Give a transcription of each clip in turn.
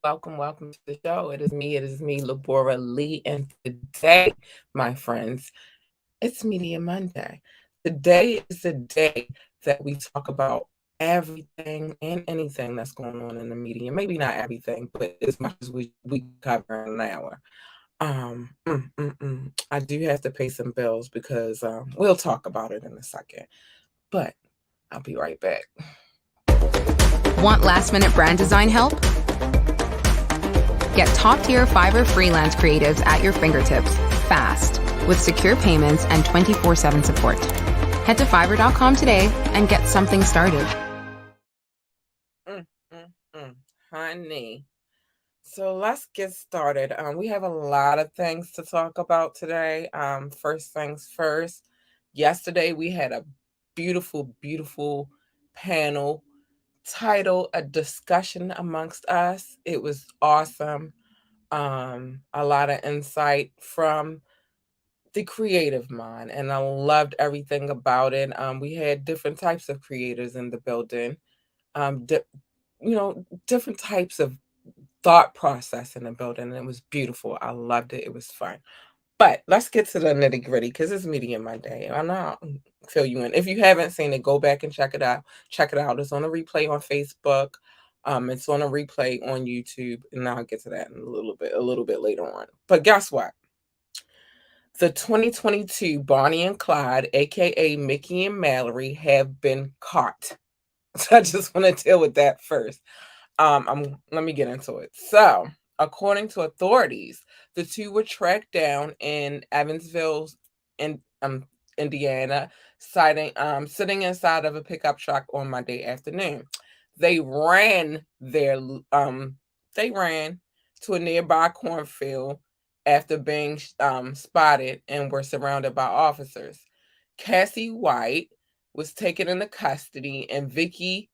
welcome to the show. It is me, Labora Lee, and today, my friends, it's Media Monday. Today is the day that we talk about everything and anything that's going on in the media. Maybe not everything, but as much as we cover in an hour. I do have to pay some bills because we'll talk about it in a second. But I'll be right back. Want last minute brand design help? Get top tier Fiverr freelance creatives at your fingertips fast with secure payments and 24/7 support. Head to fiverr.com today and get something started. Mm, mm, mm. Honey. So let's get started. We have a lot of things to talk about today. First things first, yesterday we had a beautiful panel titled A Discussion Amongst Us. It was awesome. A lot of insight from the creative mind, and I loved everything about it. We had different types of creators in the building. Di- different types of thought process in the building, and it was beautiful. I loved it. It was fun. But let's get to the nitty gritty because it's Media Monday. I'm not fill you in. If you haven't seen it, go back and check it out. Check it out. It's on a replay on Facebook. It's on a replay on YouTube, and I'll get to that in a little bit later on. But guess what? The 2022 Bonnie and Clyde, aka Mickey and Mallory, have been caught. So I just want to deal with that first. Let me get into it. So, according to authorities, the two were tracked down in Evansville, in Indiana, sitting inside of a pickup truck on Monday afternoon. They ran their they ran to a nearby cornfield after being spotted and were surrounded by officers. Cassie White was taken into custody, and Vicky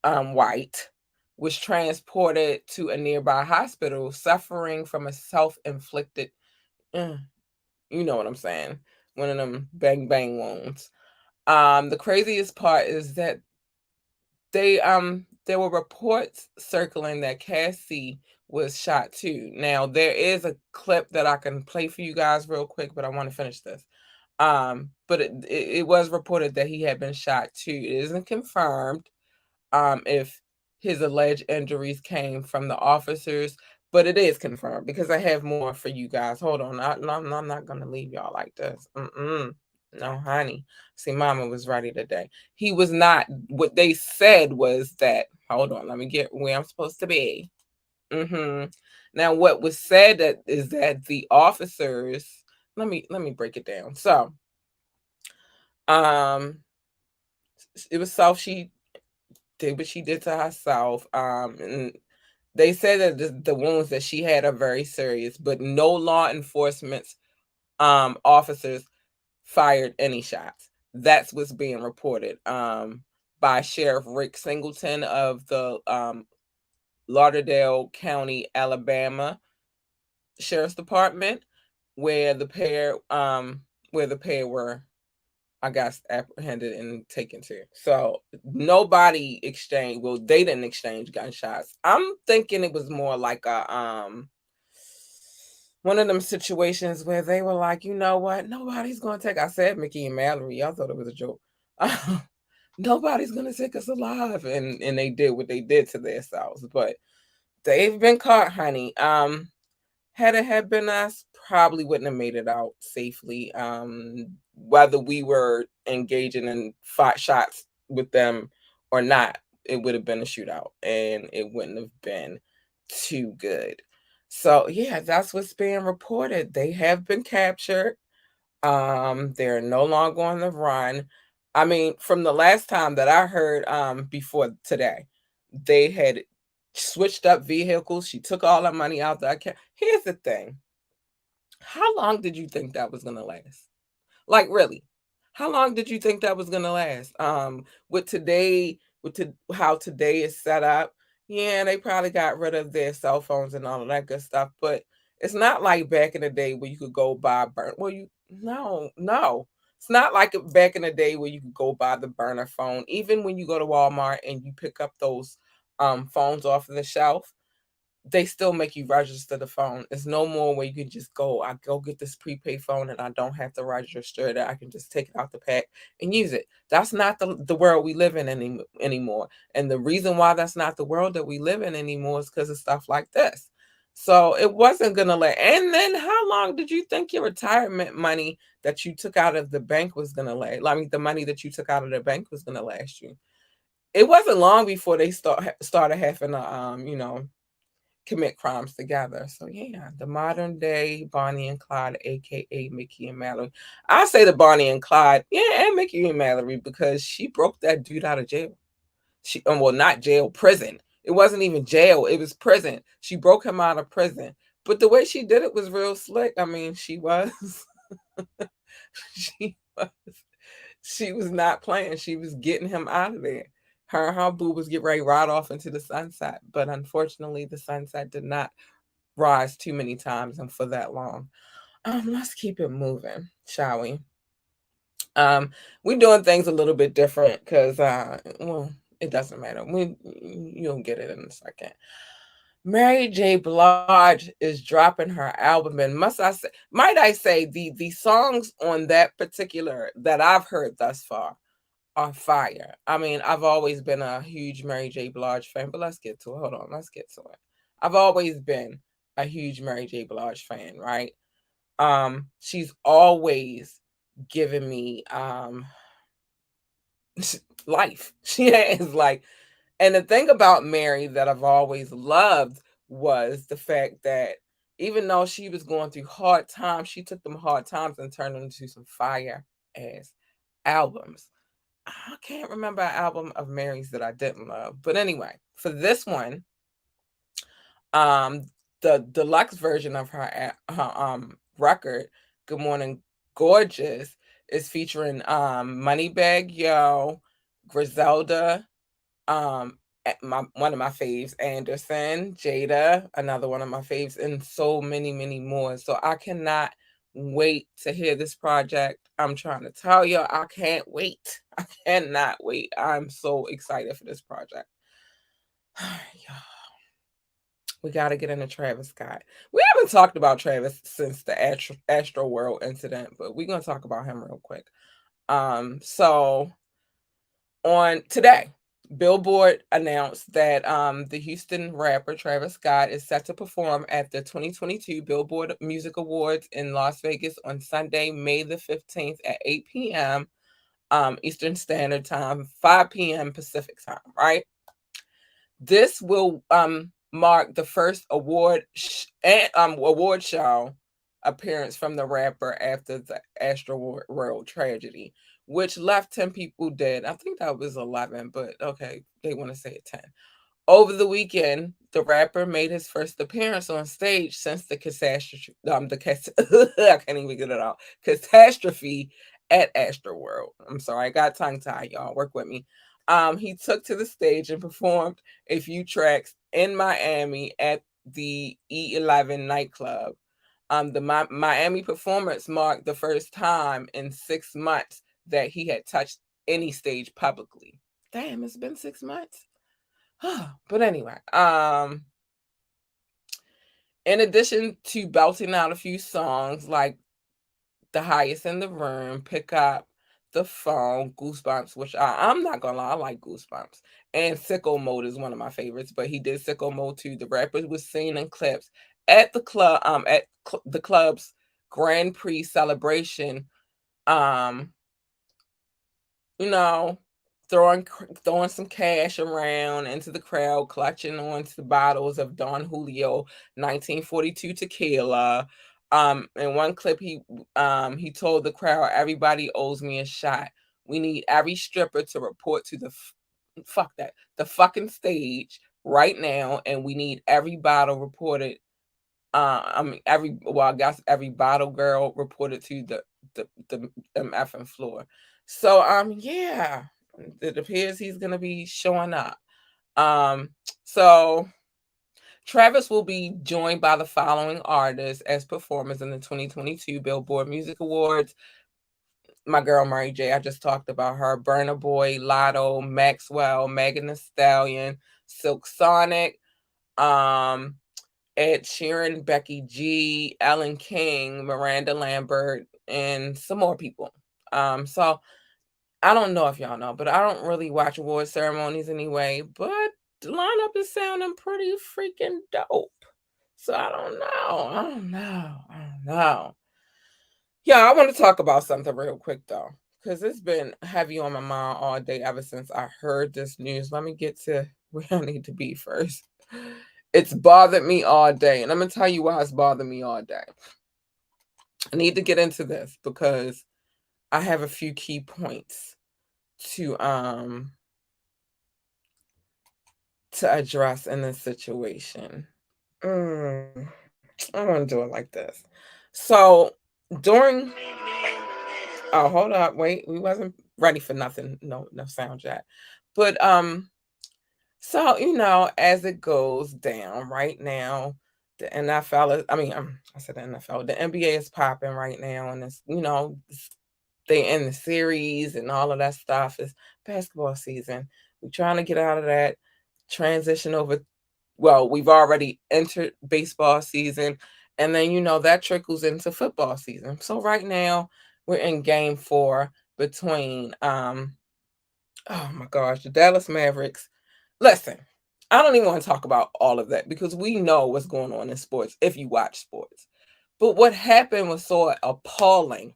White was transported to a nearby hospital suffering from a self-inflicted, uh, you know what I'm saying, one of them bang bang wounds. The craziest part is that there were reports circling that Cassie was shot too. Now there is a clip that I can play for you guys real quick, but I want to finish this. But it was reported that he had been shot too. It isn't confirmed if his alleged injuries came from the officers, but it is confirmed because I have more for you guys. Hold on, I'm not gonna leave y'all like this. No, honey. See, Mama was ready today. He was not. What they said was that. Hold on, let me get where I'm supposed to be. Now, what was said is that the officers. Let me break it down. So, um, it was self. She did what she did to herself. And they said that the wounds that she had are very serious, but no law enforcement officers fired any shots. That's what's being reported by Sheriff Rick Singleton of the Lauderdale County, Alabama Sheriff's Department, where the pair were, I guess, apprehended and taken to. So nobody exchanged. Well, they didn't exchange gunshots. I'm thinking it was more like a one of them situations where they were like, you know what, nobody's gonna take. I said Mickey and Mallory. Y'all thought it was a joke. Nobody's gonna take us alive, and they did what they did to themselves. But they've been caught, honey. Had it had been us, probably wouldn't have made it out safely. Whether we were engaging in fight shots with them or not, it would have been a shootout, and it wouldn't have been too good. So yeah, that's what's being reported. They have been captured. They're no longer on the run. I mean, from the last time that I heard, before today, they had switched up vehicles. She took all her money out the account. Here's the thing. How long did you think that was gonna last? Like really? How long did you think that was gonna last? With today, how today is set up, yeah, they probably got rid of their cell phones and all of that good stuff. But it's not like back in the day where you could go buy burn. Well, you no. It's not like back in the day where you could go buy the burner phone. Even when you go to Walmart and you pick up those phones off of the shelf, they still make you register the phone. It's no more where you can just I go get this prepaid phone and I don't have to register it. I can just take it out the pack and use it. That's not the world we live in anymore. And the reason why that's not the world that we live in anymore is because of stuff like this. So it wasn't gonna let. And then how long did you think your retirement money that you took out of the bank was gonna last? I mean, the money that you took out of the bank was gonna last you. It wasn't long before they started having to commit crimes together. So yeah, the modern day Bonnie and Clyde, aka Mickey and Mallory. I say the Bonnie and Clyde, yeah, and Mickey and Mallory because she broke that dude out of jail. Well, not jail, prison. It wasn't even jail; it was prison. She broke him out of prison, but the way she did it was real slick. I mean, she was, she was, she was not playing. She was getting him out of there. Her and her boo was getting ready to ride off into the sunset, but unfortunately, the sunset did not rise too many times and for that long. Let's keep it moving, shall we? We're doing things a little bit different because, well, it doesn't matter. You'll get it in a second. Mary J. Blige is dropping her album, and might I say, the songs on that particular that I've heard thus far are fire. I mean, I've always been a huge Mary J. Blige fan, but let's get to it. Hold on, let's get to it. I've always been a huge Mary J. Blige fan, right? She's always given me life. She is like, and the thing about Mary that I've always loved was the fact that even though she was going through hard times, she took them hard times and turned them into some fire ass albums. I can't remember an album of Mary's that I didn't love. But anyway, for this one, um, the deluxe version of her record, Good Morning Gorgeous, is featuring Moneybagg Yo, Griselda, one of my faves, Anderson, Jada, another one of my faves, and so many more. So I cannot wait to hear this project. I'm trying to tell you, I can't wait. I cannot wait. I'm so excited for this project. Y'all, we got to get into Travis Scott. We haven't talked about Travis since the Astro World incident, but we're going to talk about him real quick. So on today, Billboard announced that the Houston rapper Travis Scott is set to perform at the 2022 Billboard Music Awards in Las Vegas on Sunday, May the 15th at 8 p.m. Eastern Standard Time, 5 p.m. Pacific Time, right? This will mark the first award show appearance from the rapper after the Astro World tragedy, which left 10 people dead. I think that was 11, but okay, they want to say it 10. Over the weekend, the rapper made his first appearance on stage since the catastrophe. I can't even get it out. Catastrophe at Astroworld. I'm sorry, I got tongue tied, y'all. Work with me. He took to the stage and performed a few tracks in Miami at the E11 nightclub. The Miami performance marked the first time in 6 months that he had touched any stage publicly. Damn, it's been 6 months. But anyway, in addition to belting out a few songs like The Highest in the Room, Pick Up the Phone, Goosebumps, which I'm not gonna lie, I like Goosebumps. And Sicko Mode is one of my favorites, but he did Sicko Mode too. The rapper was seen in clips at the club, the club's Grand Prix celebration, um, you know, throwing some cash around into the crowd, clutching onto the bottles of Don Julio 1942 tequila. In one clip, he told the crowd, "Everybody owes me a shot. We need every stripper to report to the the fucking stage right now, and we need every bottle reported. I guess every bottle girl reported to the effing floor." So yeah, it appears he's gonna be showing up. So Travis will be joined by the following artists as performers in the 2022 Billboard Music Awards. My girl Mary J, I just talked about her. Burna Boy, Lotto, Maxwell, Megan Thee Stallion, Silk Sonic, Ed Sheeran, Becky G, Ellen King, Miranda Lambert, and some more people. So I don't know if y'all know, but I don't really watch award ceremonies anyway. But the lineup is sounding pretty freaking dope. So I don't know. I don't know. I don't know. Yeah, I want to talk about something real quick though, because it's been heavy on my mind all day ever since I heard this news. Let me get to where I need to be first. It's bothered me all day, and I'm gonna tell you why it's bothered me all day. I need to get into this because I have a few key points to address in this situation. Mm, I want to do it like this. So during oh, hold up, wait, we wasn't ready for nothing. No sound yet. But so as it goes down right now, the NFL is, I said the NFL, the NBA is popping right now, and they in the series and all of that stuff. Is basketball season. We're trying to get out of that, transition over. Well, we've already entered baseball season, and then that trickles into football season. So right now we're in game 4 between oh my gosh, the Dallas Mavericks. Listen, I don't even want to talk about all of that because we know what's going on in sports if you watch sports. But what happened was so appalling.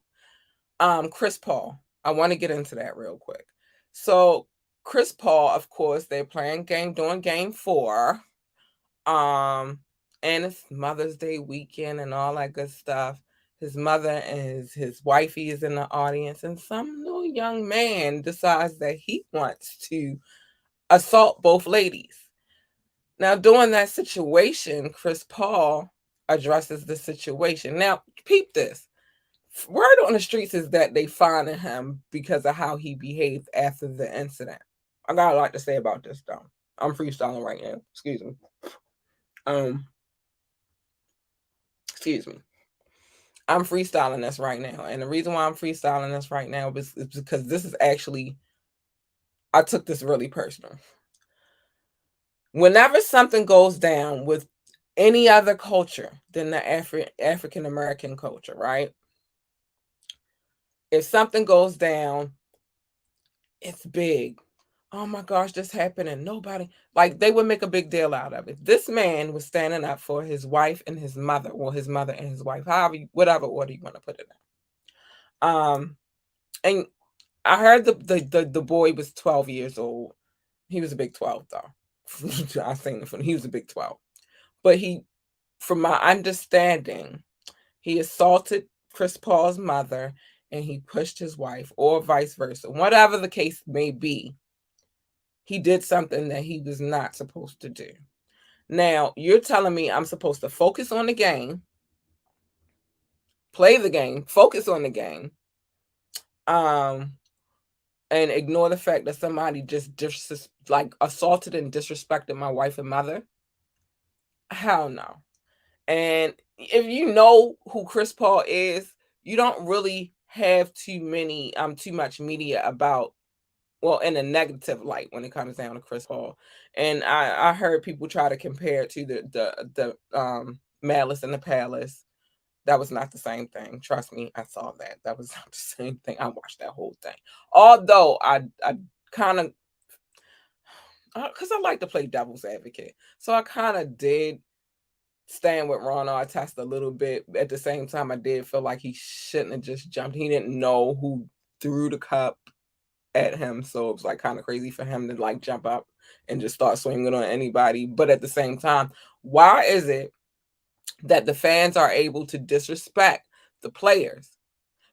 Chris Paul. I want to get into that real quick. So Chris Paul, of course, they're playing doing game 4. Um, and it's Mother's Day weekend and all that good stuff. His mother and his wifey is in the audience, and some little young man decides that he wants to assault both ladies. Now, during that situation, Chris Paul addresses the situation. Now, peep this. Word on the streets is that they finding him because of how he behaved after the incident. I got a lot to say about this, though. I'm freestyling right now. Excuse me. Um, excuse me. I'm freestyling this right now. And the reason why I'm freestyling this right now is because this is actually, I took this really personal. Whenever something goes down with any other culture than the African American culture, right? If something goes down, it's big. Oh my gosh, this happened and nobody, like, they would make a big deal out of it. This man was standing up for his wife and his mother, or his mother and his wife, whatever order you want to put it in. And I heard the boy was 12 years old. He was a big 12 though. I seen it from he was a big 12. But from my understanding, he assaulted Chris Paul's mother and he pushed his wife, or vice versa. Whatever the case may be, he did something that he was not supposed to do. Now, you're telling me I'm supposed to focus on the game, play the game, focus on the game, and ignore the fact that somebody just assaulted and disrespected my wife and mother? Hell no. And if you know who Chris Paul is, you don't really have too much media about, well, in a negative light when it comes down to Chris Paul. And I heard people try to compare it to the Malice in the Palace. That was not the same thing. Trust me, I saw that. That was not the same thing. I watched that whole thing. Although I kind of, because I like to play devil's advocate, so I kind of did stand with Ron Artest a little bit. At the same time, I did feel like he shouldn't have just jumped. He didn't know who threw the cup at him, so it was like kind of crazy for him to like jump up and just start swinging on anybody. But at the same time, why is it that the fans are able to disrespect the players,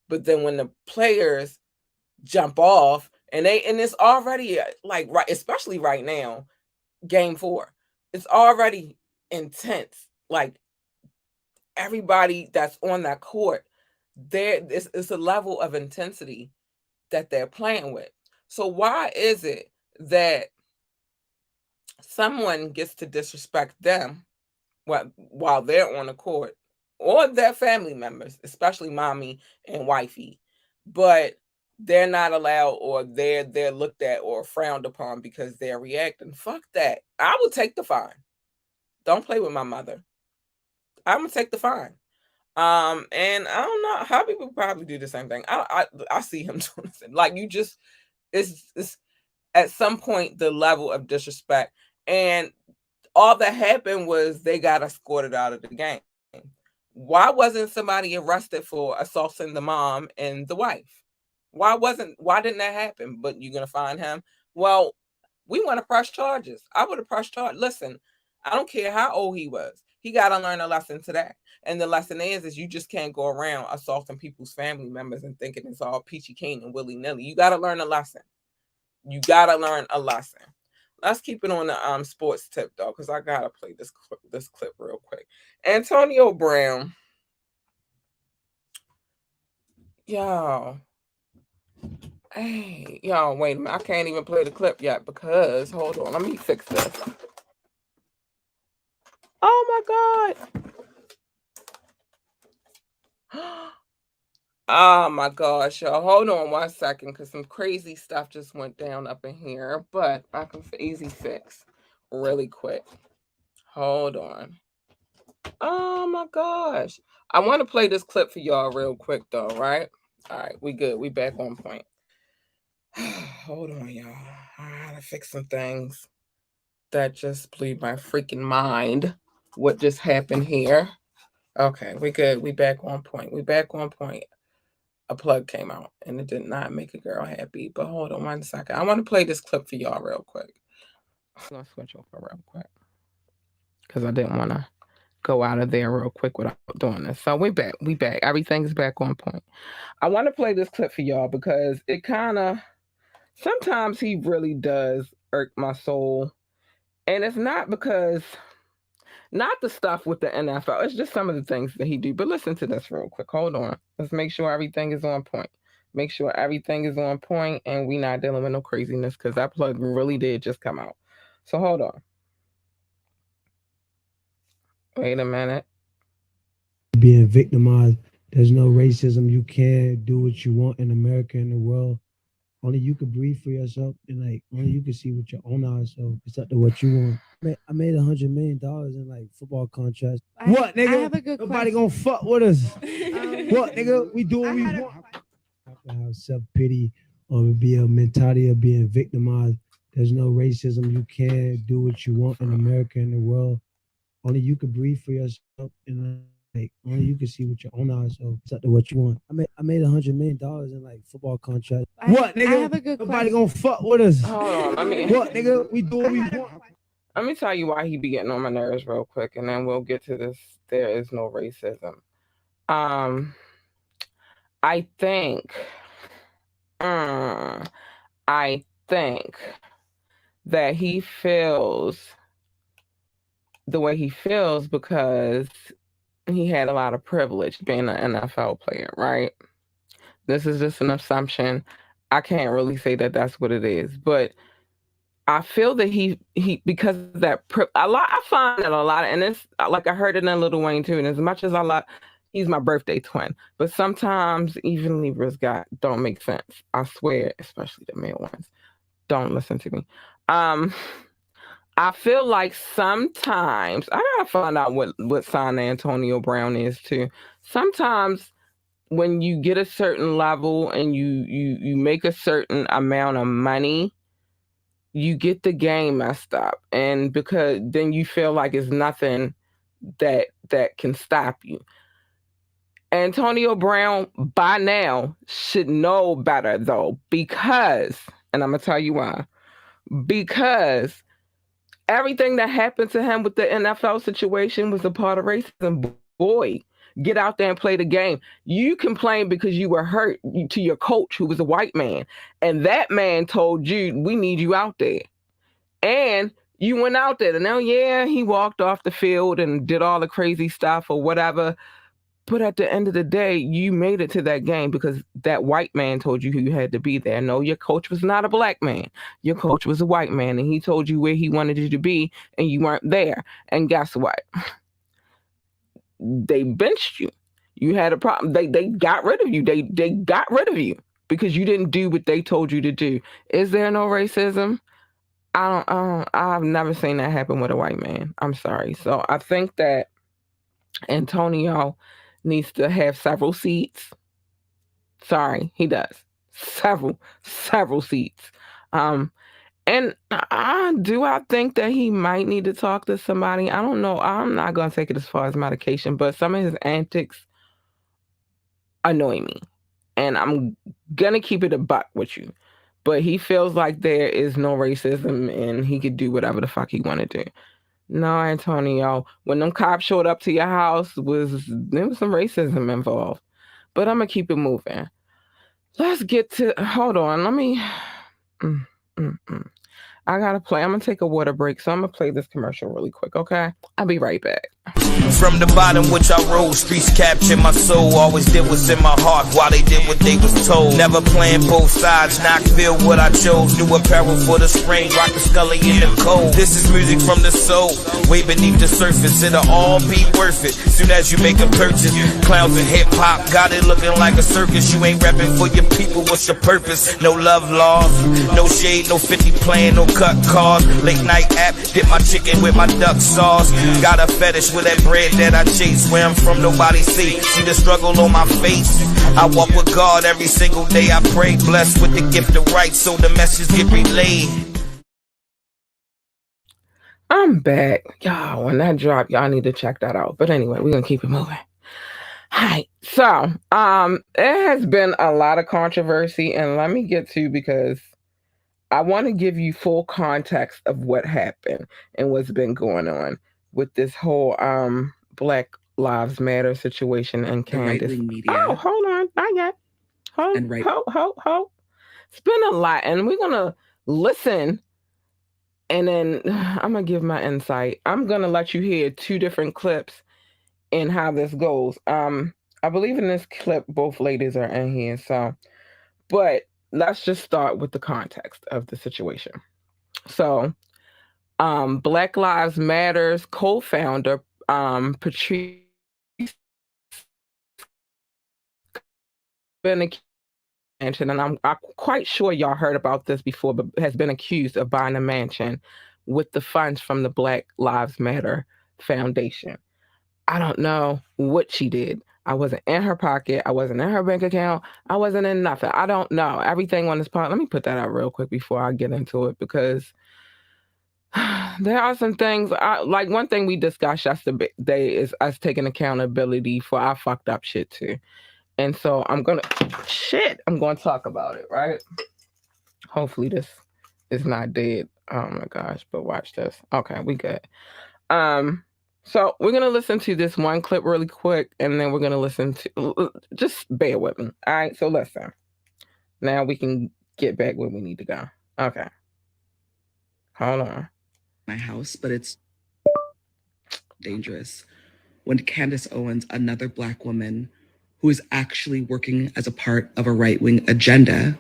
but then when the players jump off and it's already like, right, especially right now, game 4, it's already intense. Like, everybody that's on that court, it's a level of intensity that they're playing with. So why is it that someone gets to disrespect them while they're on the court, or their family members, especially mommy and wifey, but they're not allowed, or they're looked at or frowned upon because they're reacting? Fuck that. I will take the fine. Don't play with my mother. I'm gonna take the fine. And I don't know how people probably do the same thing. I see him doing the same. Like you just it's at some point the level of disrespect. And all that happened was they got escorted out of the game. Why wasn't somebody arrested for assaulting the mom and the wife? Why didn't that happen? But you're gonna find him. Well, we want to press charges. I would have pressed charges. Listen, I don't care how old he was. He got to learn a lesson today. And the lesson is you just can't go around assaulting people's family members and thinking it's all peachy keen and willy nilly. You got to learn a lesson. You got to learn a lesson. Let's keep it on the sports tip though, because I gotta play this clip real quick. Antonio Brown, y'all. Hey, y'all, wait a minute. I can't even play the clip yet because hold on, let me fix this. Oh my god. Oh my gosh, y'all. Hold on 1 second because some crazy stuff just went down up in here, but I can easy fix really quick. Hold on. Oh my gosh. I want to play this clip for y'all real quick though, right? All right, we good. We back on point. Hold on, y'all. I gotta fix some things that just blew my freaking mind. What just happened here? Okay, we good. We back on point. We back on point. A plug came out and it did not make a girl happy. But hold on 1 second. I want to play this clip for y'all real quick. I'm gonna switch over real quick because I didn't want to go out of there real quick without doing this. So we back. We back. Everything's back on point. I want to play this clip for y'all because it kind of sometimes he really does irk my soul. And it's not because not the stuff with the NFL. It's just some of the things that he do. But listen to this real quick. Hold on. Let's make sure everything is on point. Make sure everything is on point and we not dealing with no craziness because that plug really did just come out. So hold on. Wait a minute. Being victimized. There's no racism. You can do what you want in America and the world. Only you can breathe for yourself, and like only you can see with your own eyes. So it's up to what you want. I made $100 million in like football contracts. What, nigga? I have a good Nobody question. Gonna fuck with us. What, nigga? We do what we want. Have to have self pity or be a mentality of being victimized. There's no racism. You can do what you want in America and the world. Only you can breathe for yourself, and like only you can see with your own eyes. So it's up to what you want. I made $100 million in like football contracts. What, nigga? I have a good Nobody question. Gonna fuck with us. Hold on. What, nigga? We do what we want. Let me tell you why he be getting on my nerves real quick, and then we'll get to this. There is no racism. I think that he feels the way he feels because he had a lot of privilege being an NFL player, right? This is just an assumption. I can't really say that that's what it is, but I feel that he because of that I find that a lot, and it's like I heard it in Lil Wayne too. And as much as he's my birthday twin, but sometimes even Libras don't make sense. I swear, especially the male ones. Don't listen to me. I feel like sometimes I gotta find out what sign Antonio Brown is too. Sometimes when you get a certain level and you make a certain amount of money, you get the game messed up, and because then you feel like it's nothing that can stop you. Antonio Brown by now should know better though, because, and I'm gonna tell you why, because everything that happened to him with the NFL situation was a part of racism. Boy, get out there and play the game. You complained because you were hurt to your coach who was a white man. And that man told you, we need you out there. And you went out there. And now, yeah, he walked off the field and did all the crazy stuff or whatever. But at the end of the day, you made it to that game because that white man told you you had to be there. No, your coach was not a black man. Your coach was a white man, and he told you where he wanted you to be, and you weren't there. And guess what? They benched you. You had a problem. They got rid of you. They got rid of you because you didn't do what they told you to do. Is there no racism? I've never seen that happen with a white man. I'm sorry. So I think that Antonio needs to have several seats. Sorry, he does. Several seats. Um, and I think that he might need to talk to somebody. I don't know. I'm not gonna take it as far as medication, but some of his antics annoy me. And I'm gonna keep it a buck with you. But he feels like there is no racism and he could do whatever the fuck he wanna do. No, Antonio, when them cops showed up to your house, there was some racism involved. But I'm gonna keep it moving. Let's get to. Hold on. Let me. Mm, mm, mm. I gotta play. I'm gonna take a water break, so I'm gonna play this commercial really quick. Okay, I'll be right back. From the bottom which I rose, streets captured my soul. Always did what's in my heart while they did what they was told. Never playing both sides, Knoxville what I chose. New apparel for the spring, rock the Scully in the cold. This is music from the soul, way beneath the surface. It'll all be worth it, soon as you make a purchase. Clowns and hip hop, got it looking like a circus. You ain't repping for your people, what's your purpose? No love lost, no shade, no 50 playing, no cut cards. Late night app, dip my chicken with my duck sauce. Got a fetish with that bread that I chase. Where I'm from, nobody see the struggle on my face. I walk with God every single day. I pray, blessed with the gift of right, so the message get relayed. I'm back. Y'all, when that dropped, y'all need to check that out. But anyway, we're gonna keep it moving. Hi. So, it has been a lot of controversy, and let me get to, because I want to give you full context of what happened and what's been going on with this whole Black Lives Matter situation and Candace. Right-wing media. Oh, hold on, not yet. Hold. It's been a lot, and we're gonna listen, and then I'm gonna give my insight. I'm gonna let you hear two different clips and how this goes. I believe in this clip both ladies are in here, so, but let's just start with the context of the situation. So, Black Lives Matter's co-founder, Patrice been mansion, and I'm quite sure y'all heard about this before, but has been accused of buying a mansion with the funds from the Black Lives Matter Foundation. I don't know what she did. I wasn't in her pocket. I wasn't in her bank account. I wasn't in nothing. I don't know. Everything on this part. Let me put that out real quick before I get into it, because there are some things, like one thing we discussed yesterday is us taking accountability for our fucked up shit too. And so I'm going to talk about it, right? Hopefully this is not dead. Oh my gosh, but watch this. Okay, we good. So we're going to listen to this one clip really quick, and then we're going to listen to, just bear with me. All right, so listen. Now we can get back where we need to go. Okay. Hold on. My house, but it's dangerous when Candace Owens, another Black woman who is actually working as a part of a right-wing agenda,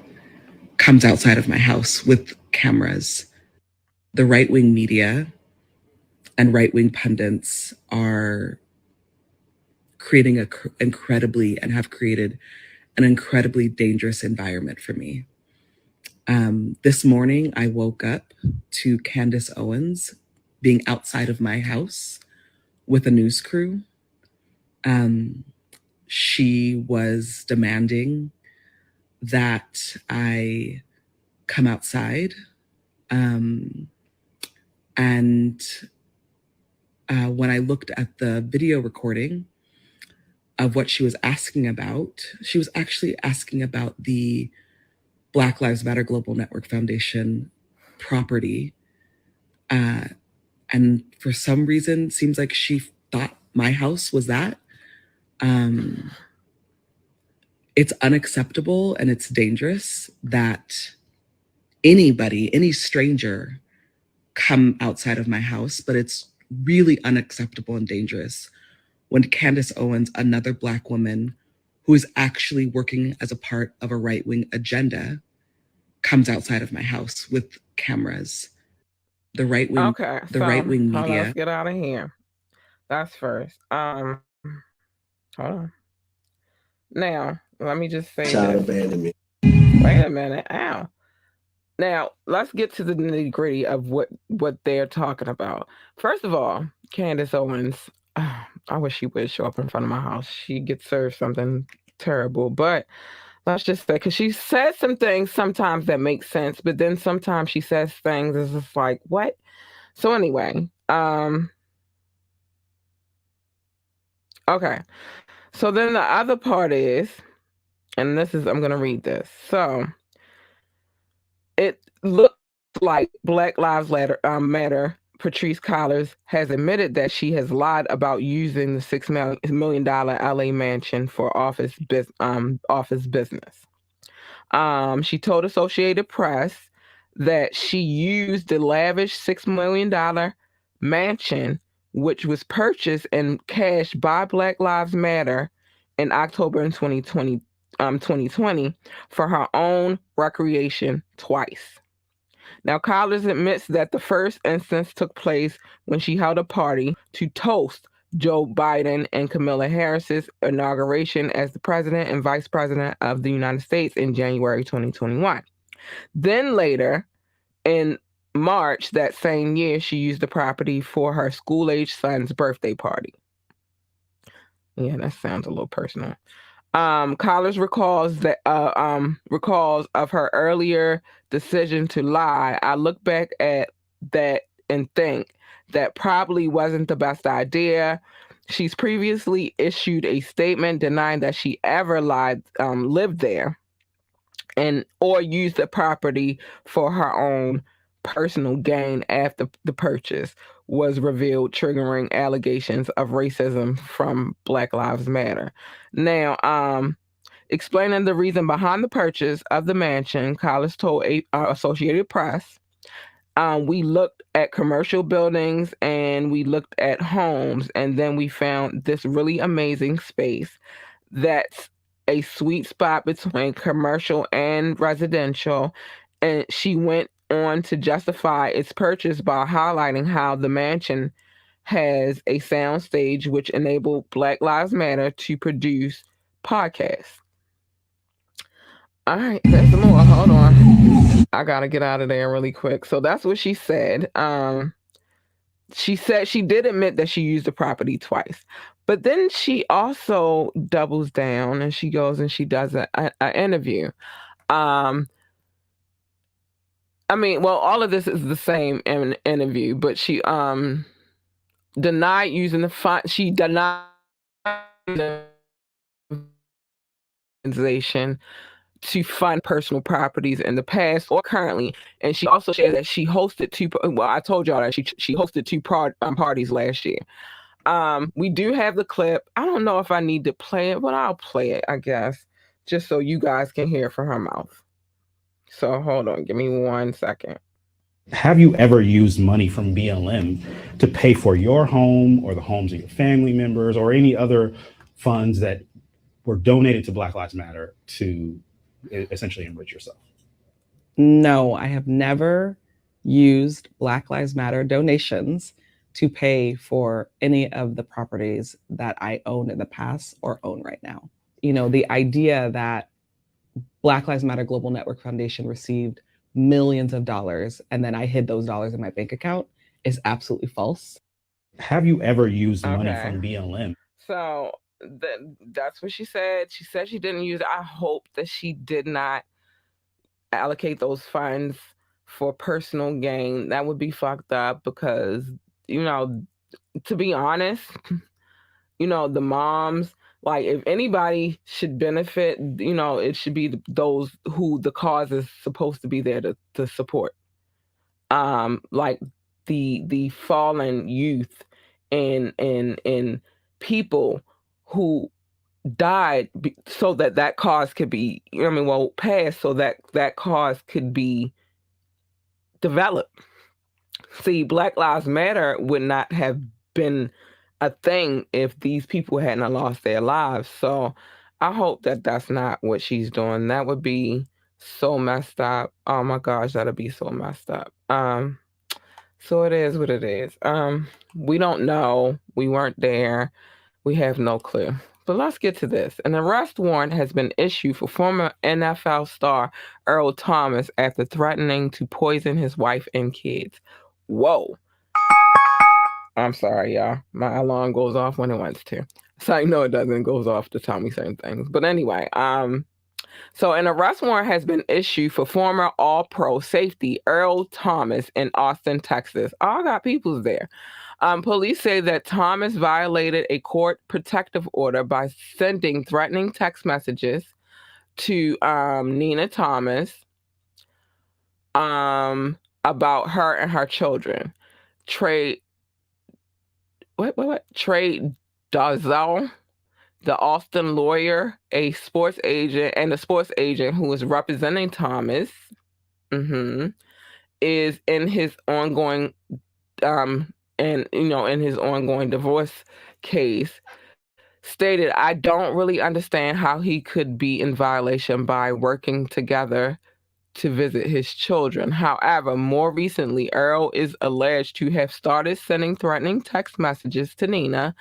comes outside of my house with cameras. The right-wing media and right-wing pundits are creating have created an incredibly dangerous environment for me. This morning, I woke up to Candace Owens being outside of my house with a news crew. She was demanding that I come outside. When I looked at the video recording of what she was asking about, she was actually asking about the Black Lives Matter Global Network Foundation property. And for some reason, seems like she thought my house was that. It's unacceptable and it's dangerous that any stranger come outside of my house, but it's really unacceptable and dangerous when Candace Owens, another Black woman who is actually working as a part of a right-wing agenda, comes outside of my house with cameras. The right-wing media. Let's get out of here. That's first. Hold on. Now, let me just say Child this. abandonment. Wait a minute. Ow. Now, let's get to the nitty-gritty of what they're talking about. First of all, Candace Owens, I wish she would show up in front of my house. She gets served something terrible, but let's just say, because she says some things sometimes that make sense, but then sometimes she says things that's just like, what? So anyway, okay. So then the other part is, and I'm going to read this. So it looks like Black Lives Matter. Patrisse Cullors has admitted that she has lied about using the $6 million LA mansion for office business. She told Associated Press that she used the lavish $6 million mansion, which was purchased and cashed by Black Lives Matter in October in 2020 for her own recreation twice. Now, Cullors admits that the first instance took place when she held a party to toast Joe Biden and Kamala Harris's inauguration as the president and vice president of the United States in January 2021. Then later, in March that same year, she used the property for her school-age son's birthday party. Yeah, that sounds a little personal. Cullors recalls of her earlier decision to lie. I look back at that and think that probably wasn't the best idea. She's previously issued a statement denying that she ever lived there or used the property for her own personal gain after the purchase was revealed, triggering allegations of racism from Black Lives Matter. Now, explaining the reason behind the purchase of the mansion, Cullors told Associated Press, we looked at commercial buildings and we looked at homes, and then we found this really amazing space that's a sweet spot between commercial and residential. And she went on to justify its purchase by highlighting how the mansion has a sound stage which enabled Black Lives Matter to produce podcasts. All right, there's some more. Hold on. I gotta get out of there really quick. So that's what she said. She said she did admit that she used the property twice, but then she also doubles down and she goes and she does an interview. All of this is the same interview, but she denied using the fund. She denied the organization to fund personal properties in the past or currently. And she also shared that she hosted I told y'all that she hosted two parties last year. We do have the clip. I don't know if I need to play it, but I'll play it, I guess, just so you guys can hear from her mouth. So hold on, give me 1 second. Have you ever used money from BLM to pay for your home or the homes of your family members or any other funds that were donated to Black Lives Matter to essentially enrich yourself? No, I have never used Black Lives Matter donations to pay for any of the properties that I owned in the past or own right now. You know, the idea that Black Lives Matter Global Network Foundation received millions of dollars and then I hid those dollars in my bank account is absolutely false. Have you ever used money from BLM? So that's what she said. She said she didn't use it. I hope that she did not allocate those funds for personal gain. That would be fucked up because, to be honest, the moms, like, if anybody should benefit, it should be those who the cause is supposed to be there to support. Like the fallen youth and people who died so that cause could be, passed so that cause could be developed. See, Black Lives Matter would not have been a thing if these people hadn't lost their lives. So I hope that that's not what she's doing. That would be so messed up. Oh my gosh, that'd be so messed up. So it is what it is. We don't know. We weren't there. We have no clue. But let's get to this. An arrest warrant has been issued for former NFL star Earl Thomas after threatening to poison his wife and kids. Whoa. I'm sorry, y'all. My alarm goes off when it wants to. So I know it doesn't. It goes off to tell me certain things. But anyway, so an arrest warrant has been issued for former All-Pro safety Earl Thomas in Austin, Texas. I got peoples there. Police say that Thomas violated a court protective order by sending threatening text messages to Nina Thomas about her and her children. Trey Dazal, the Austin lawyer, a sports agent who is representing Thomas, is in his ongoing divorce case, stated, "I don't really understand how he could be in violation by working together to visit his children." However, more recently, Earl is alleged to have started sending threatening text messages to Nina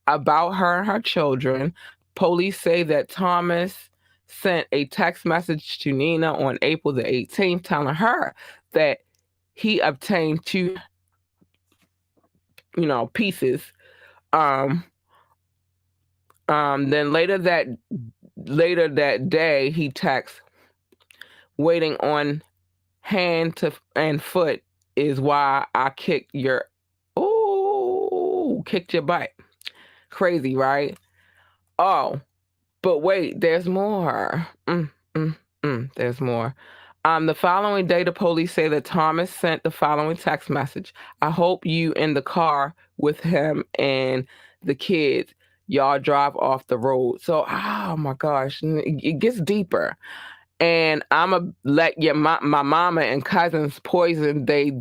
about her and her children. Police say that Thomas sent a text message to Nina on April the 18th telling her that he obtained two, pieces. Then later that day, he texts, "Waiting on hand and foot is why I kicked your butt." Crazy, right? Oh, but wait, there's more. There's more. The following day, the police say that Thomas sent the following text message: "I hope you in the car with him and the kids. Y'all drive off the road." So, oh my gosh, it gets deeper. And I'ma let my mama and cousins poison they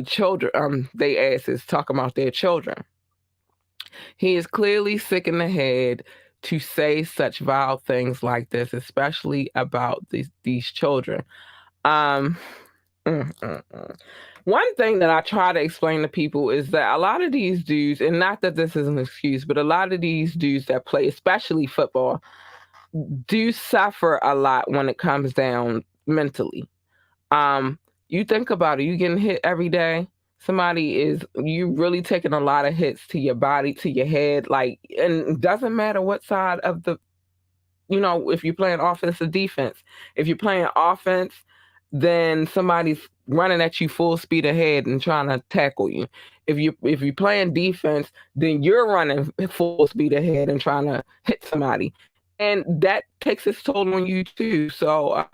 children, they asses talking about their children. He is clearly sick in the head to say such vile things like this, especially about these children. One thing that I try to explain to people is that a lot of these dudes, and not that this is an excuse, but a lot of these dudes that play, especially football, do suffer a lot when it comes down mentally. You think about it, you getting hit every day. You really taking a lot of hits to your body, to your head, and it doesn't matter what side of the, if you're playing offense or defense. If you're playing offense, then somebody's running at you full speed ahead and trying to tackle you. If you're playing defense, then you're running full speed ahead and trying to hit somebody. And that takes its toll on you too. So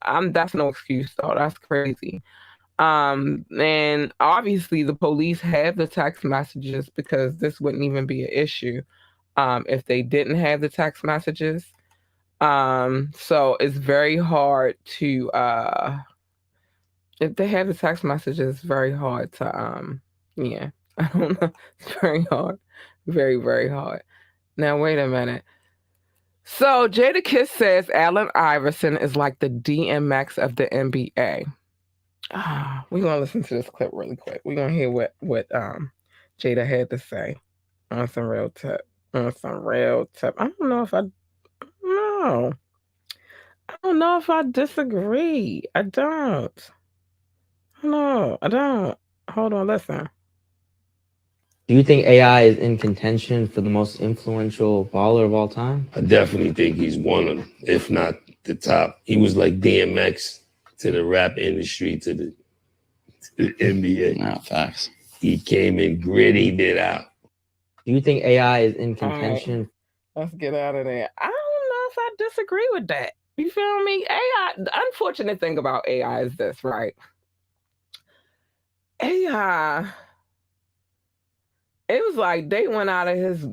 that's no excuse though. That's crazy. And obviously the police have the text messages because this wouldn't even be an issue if they didn't have the text messages. So it's very hard to if they have the text messages, it's very hard to I don't know. It's very hard. Very, very hard. Now wait a minute. So Jadakiss says Allen Iverson is like the DMX of the NBA. We're gonna listen to this clip really quick. We're gonna hear what Jada had to say on some real tip. I don't know if I disagree. I don't. No, I don't. Hold on, listen. Do you think AI is in contention for the most influential baller of all time? I definitely think he's one of them, if not the top. He was like DMX to the rap industry, to the NBA. No, facts. He came in, grittied it out. Do you think AI is in contention? Right, let's get out of there. I don't know if I disagree with that. You feel me? AI, the unfortunate thing about AI is this, right? AI, it was like they went out of his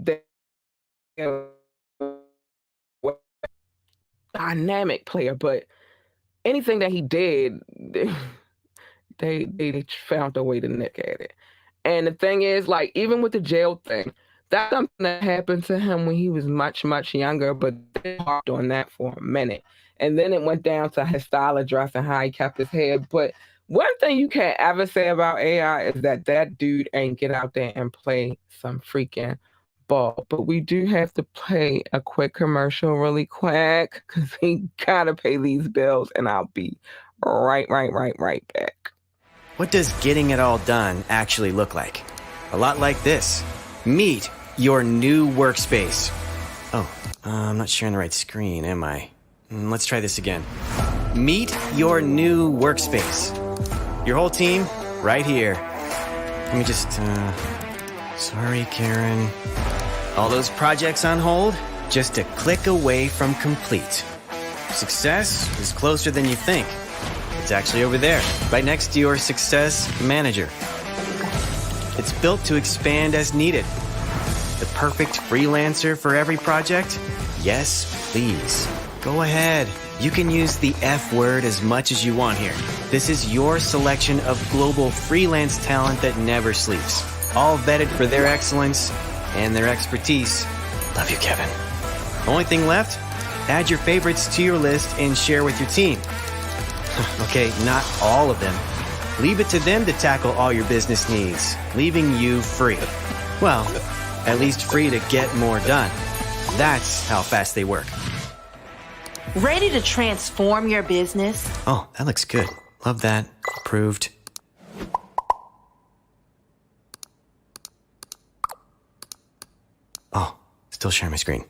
dynamic player, but anything that he did, they found a way to nick at it. And the thing is, like, even with the jail thing, that's something that happened to him when he was much, much younger, but they harped on that for a minute. And then it went down to his style of dress and how he kept his head. But one thing you can't ever say about AI is that dude ain't get out there and play some freaking ball. But we do have to play a quick commercial really quick because we gotta pay these bills, and I'll be right back. What does getting it all done actually look like? a lot like this. Meet your new workspace. Oh, I'm not sharing the right screen, am I? Let's try this again. Meet your new workspace. Your whole team, right here. Let me just, sorry, Karen. All those projects on hold, just a click away from complete. Success is closer than you think. It's actually over there, right next to your Success Manager. It's built to expand as needed. The perfect freelancer for every project? Yes, please. Go ahead. You can use the F word as much as you want here. This is your selection of global freelance talent that never sleeps. All vetted for their excellence and their expertise. Love you, Kevin. Only thing left? Add your favorites to your list and share with your team. Okay, not all of them. Leave it to them to tackle all your business needs, leaving you free. Well, at least free to get more done. That's how fast they work. Ready to transform your business? Oh, that looks good. Love that. Approved. Oh, still sharing my screen.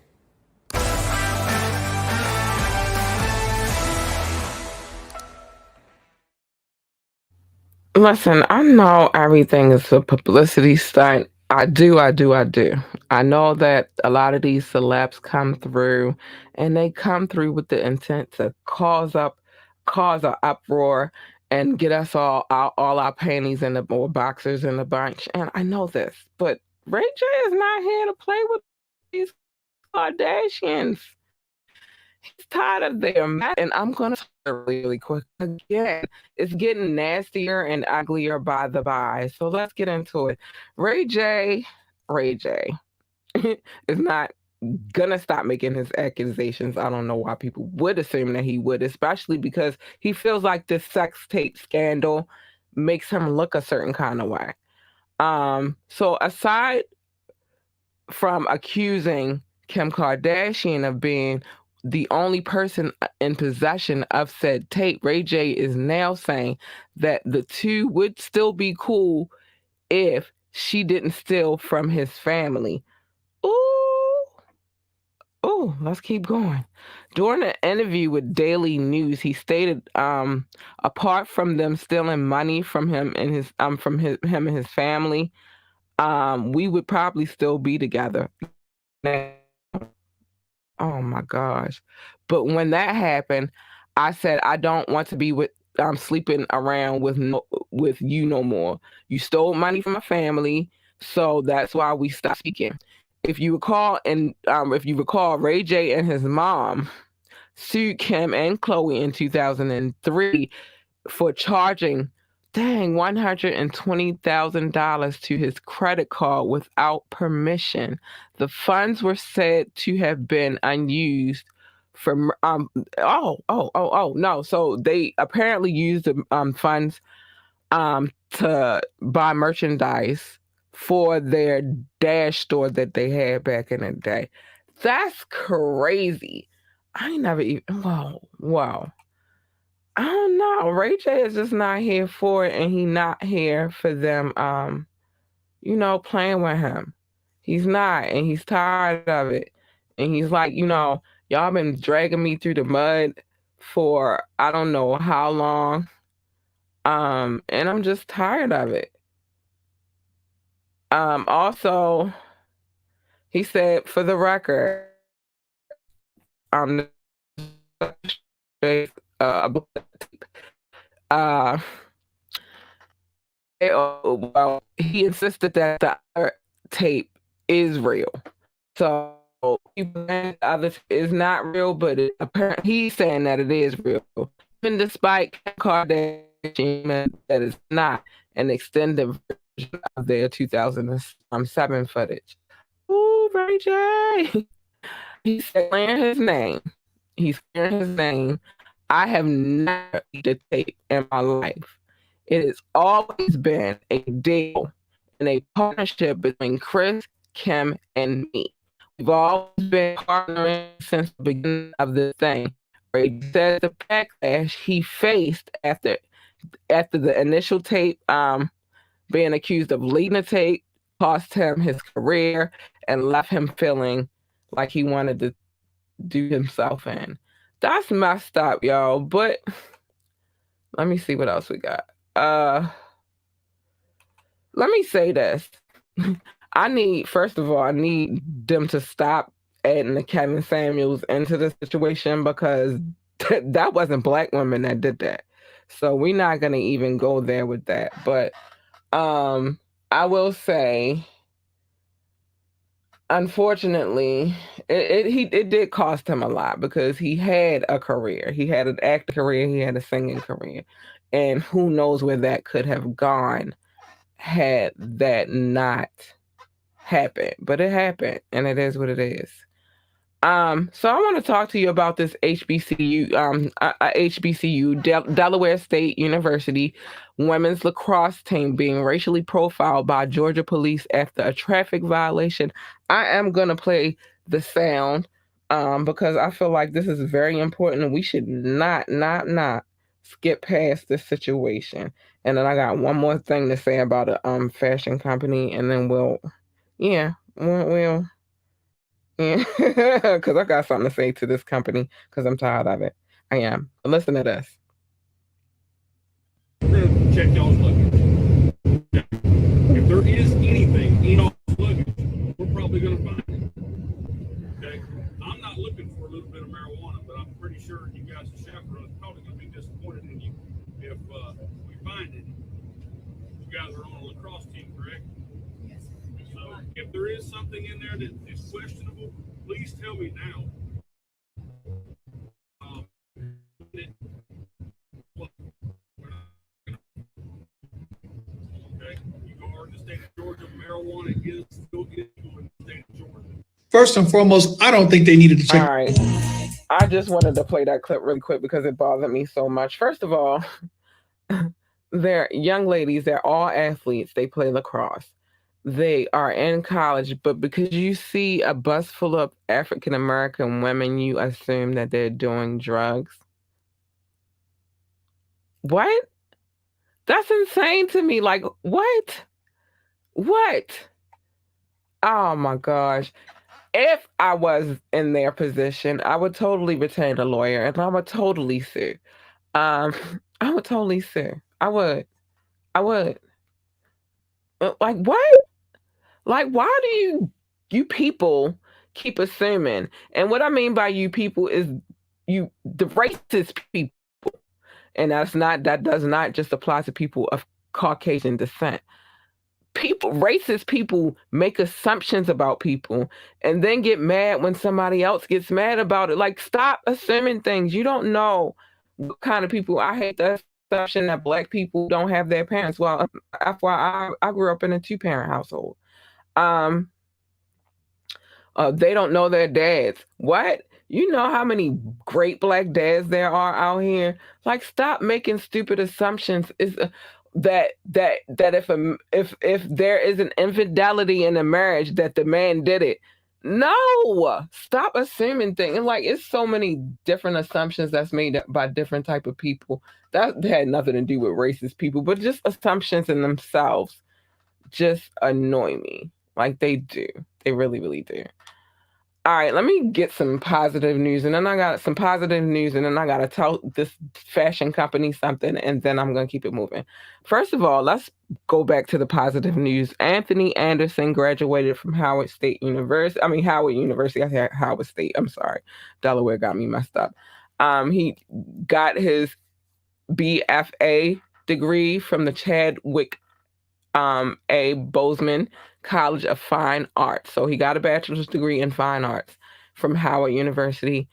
Listen, I know everything is a publicity stunt. I do. I know that a lot of these celebs come through and they come through with the intent to cause an uproar and get us all our panties in the or boxers in the bunch. And I know this, but Ray J is not here to play with these Kardashians. He's tired of their mess, and I'm gonna say really quick again. It's getting nastier and uglier by the by. So let's get into it. Ray J is not gonna stop making his accusations. I don't know why people would assume that he would, especially because he feels like this sex tape scandal makes him look a certain kind of way. So aside from accusing Kim Kardashian of being the only person in possession of said tape, Ray J is now saying that the two would still be cool if she didn't steal from his family. Ooh, let's keep going. During an interview with Daily News, he stated, apart from them stealing money from him and his family, we would probably still be together. Oh my gosh. But when that happened, I said I don't want to be with sleeping around with you no more. You stole money from my family, so that's why we stopped speaking. If you recall, Ray J and his mom sued Kim and Khloe in 2003 for charging $120,000 to his credit card without permission. The funds were said to have been unused for no. So they apparently used the funds to buy merchandise for their Dash store that they had back in the day. That's crazy. I ain't never even wow. I don't know. Ray J is just not here for it, and he not here for them, playing with him. He's not, and he's tired of it. And he's like, y'all been dragging me through the mud for I don't know how long. And I'm just tired of it. Also, he said, for the record, he insisted that the other tape is real. So the other is not real, but apparently he's saying that it is real. Even despite Kim Kardashian, that is not an extended version of their 2007 footage. Ooh, Ray J. He's clearing his name. I have never the tape in my life. It has always been a deal and a partnership between Chris, Kim, and me. We've always been partnering since the beginning of this thing. Ray said the backlash he faced after the initial tape being accused of leaking the tape cost him his career and left him feeling like he wanted to do himself in. That's messed up, yo. But let me see what else we got. Let me say this. First of all, I need them to stop adding the Kevin Samuels into the situation, because that wasn't black women that did that. So we're not gonna even go there with that. But I will say, unfortunately, it did cost him a lot, because he had a career. He had an acting career, he had a singing career. And who knows where that could have gone had that not happened. But it happened, and it is what it is. So I want to talk to you about this HBCU, Delaware State University women's lacrosse team being racially profiled by Georgia police after a traffic violation. I am going to play the sound because I feel like this is very important, and we should not skip past this situation. And then I got one more thing to say about a fashion company, and then we'll yeah, because I got something to say to this company, because I'm tired of it. I am. But listen to this. Check y'all's luggage. If there is anything in y'all's luggage, we're probably going to find it. Okay? I'm not looking for a little bit of marijuana, but I'm pretty sure you guys at Chaperone are probably going to be disappointed in you if we find it. You guys are on a lacrosse team, correct? Yes. So if there is something in there that is questionable, please tell me now. Okay, you are in the state of Georgia. Marijuana is still illegal in the state of Georgia. First and foremost, I don't think they needed to check. All right. I just wanted to play that clip really quick because it bothered me so much. First of all, they're young ladies. They're all athletes. They play lacrosse. They are in college, but because you see a bus full of African-American women, you assume that they're doing drugs. What? That's insane to me. Like, what? What? Oh my gosh. If I was in their position, I would totally retain a lawyer, and I would totally sue. I would totally sue. I would. Like, what? Like, why do you people keep assuming? And what I mean by you people is the racist people. And that does not just apply to people of Caucasian descent. Racist people make assumptions about people and then get mad when somebody else gets mad about it. Like, stop assuming things. You don't know what kind of people. I hate the assumption that black people don't have their parents. Well, FYI, I grew up in a 2-parent household. They don't know their dads. What? You know how many great black dads there are out here? Like, stop making stupid assumptions. Is that if there is an infidelity in a marriage, that the man did it. No, stop assuming things. And like, it's so many different assumptions that's made by different type of people. That had nothing to do with racist people, but just assumptions in themselves just annoy me. Like, they do. They really, really do. All right, let me get some positive news, and then I got some positive news, and then I got to tell this fashion company something, and then I'm going to keep it moving. First of all, let's go back to the positive news. Anthony Anderson graduated from Howard University. I said Howard State. I'm sorry. Delaware got me messed up. He got his BFA degree from the Chadwick A. Bozeman College of Fine Arts. So he got a bachelor's degree in fine arts from Howard University.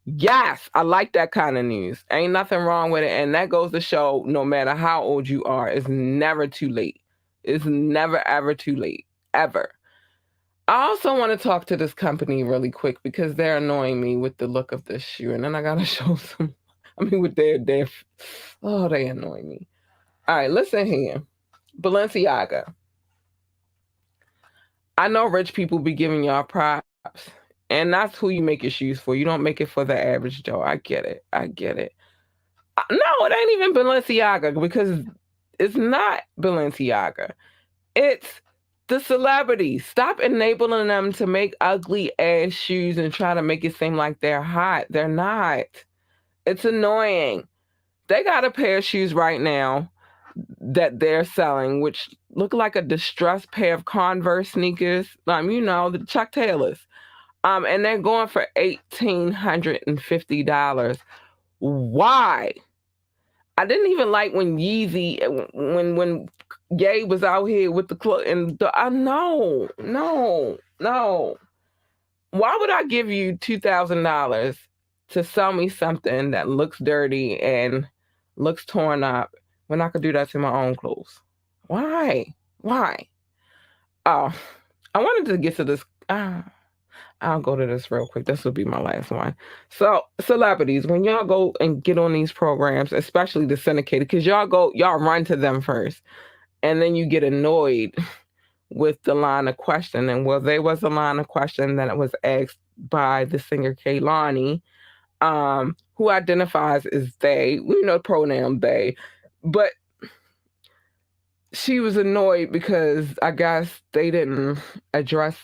Yes, I like that kind of news. Ain't nothing wrong with it. And that goes to show, no matter how old you are, it's never too late. It's never, ever too late. Ever. I also want to talk to this company really quick because they're annoying me with the look of this shoe. And then I got to show some, with they annoy me. All right, listen here. Balenciaga. I know rich people be giving y'all props, and that's who you make your shoes for. You don't make it for the average Joe. I get it. No, it ain't even Balenciaga, because it's not Balenciaga. It's the celebrities. Stop enabling them to make ugly ass shoes and try to make it seem like they're hot. They're not. It's annoying. They got a pair of shoes right now that they're selling, which look like a distressed pair of Converse sneakers. The Chuck Taylors. And they're going for $1,850. Why? I didn't even like when Yeezy, when Ye was out here with the clothes, and no. Why would I give you $2,000 to sell me something that looks dirty and looks torn up when I could do that to my own clothes? Why? Oh, I wanted to get to this. I'll go to this real quick. This will be my last one. So, celebrities, when y'all go and get on these programs, especially the syndicated, because y'all run to them first, and then you get annoyed with the line of questioning. Well, there was a line of question that was asked by the singer Kehlani, who identifies as they. We know the pronoun they, but she was annoyed because I guess they didn't address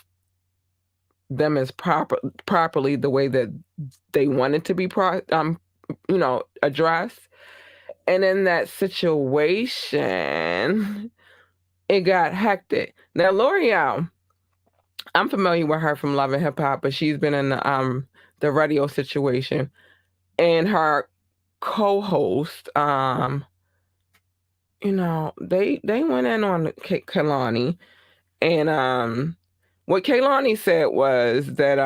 them as properly the way that they wanted to be addressed. And in that situation, it got hectic. Now, L'Oreal, I'm familiar with her from Love and Hip Hop, but she's been in the radio situation. And her co-host, they went in on Kehlani. And what Kehlani said was that